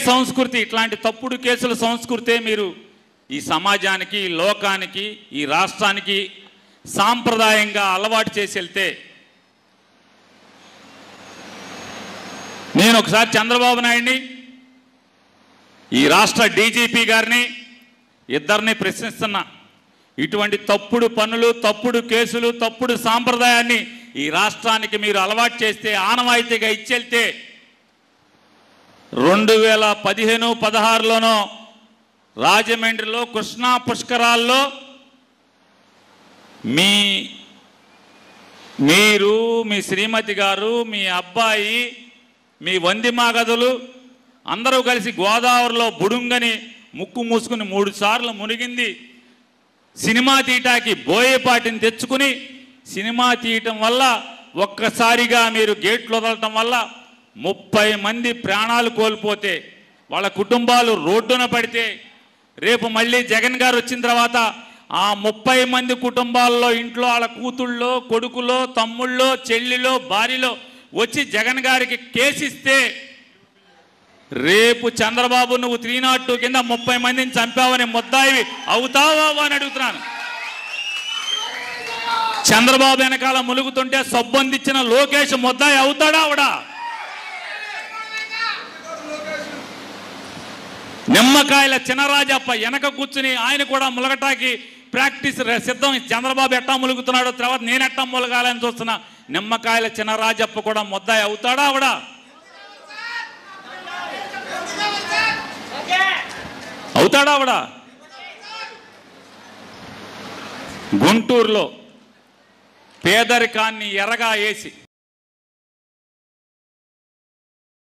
సంస్కృతి, ఇట్లాంటి తప్పుడు కేసుల సంస్కృతే మీరు ఈ సమాజానికి, ఈ లోకానికి, ఈ రాష్ట్రానికి సాంప్రదాయంగా అలవాటు చేసి వెళ్తే, నేను ఒకసారి చంద్రబాబు నాయుడిని, ఈ రాష్ట్ర డీజీపీ గారిని ఇద్దరిని ప్రశ్నిస్తున్నా. ఇటువంటి తప్పుడు పనులు, తప్పుడు కేసులు, తప్పుడు సాంప్రదాయాన్ని ఈ రాష్ట్రానికి మీరు అలవాటు చేస్తే, ఆనవాయితీగా ఇచ్చెళ్తే 2015-16లోనో రాజమండ్రిలో కృష్ణా పుష్కరాల్లో మీరు, మీ శ్రీమతి గారు, మీ అబ్బాయి, మీ వందిమాగదులు అందరూ కలిసి గోదావరిలో బుడుంగని ముక్కు మూసుకుని 3 సార్లు మునిగింది. సినిమా తీయటానికి బోయేపాటిని తెచ్చుకుని సినిమా తీయటం వల్ల ఒక్కసారిగా మీరు గేట్లు వదలటం వల్ల 30 మంది ప్రాణాలు కోల్పోతే, వాళ్ళ కుటుంబాలు రోడ్డున పడితే, రేపు మళ్ళీ జగన్ గారు వచ్చిన తర్వాత ఆ 30 మంది కుటుంబాల్లో ఇంట్లో వాళ్ళ కూతుళ్ళో, కొడుకులో, తమ్ముళ్ళో, చెల్లిలో, భార్యలో వచ్చి జగన్ గారికి కేసిస్తే, రేపు చంద్రబాబు నువ్వు 302 కింద 30 మందిని చంపావని ముద్దాయి అవుతావా అని అడుగుతున్నాను. చంద్రబాబు వెనకాల ములుగుతుంటే సొబ్బందిచ్చిన లోకేష్ ముద్దాయి అవుతాడా అవడా? నిమ్మకాయల చినరాజప్ప వెనక కూర్చుని ఆయన కూడా ములగటాకి ప్రాక్టీస్ సిద్ధం. చంద్రబాబు ఎట్టా ములుగుతున్నాడో, తర్వాత నేను ఎట్టా ములగాలని చూస్తున్నా. నిమ్మకాయల చినరాజప్ప కూడా ముద్దాయి అవుతాడా అవడా? అవుతాడా అవడా? గుంటూరులో పేదరికాన్ని ఎరగా వేసి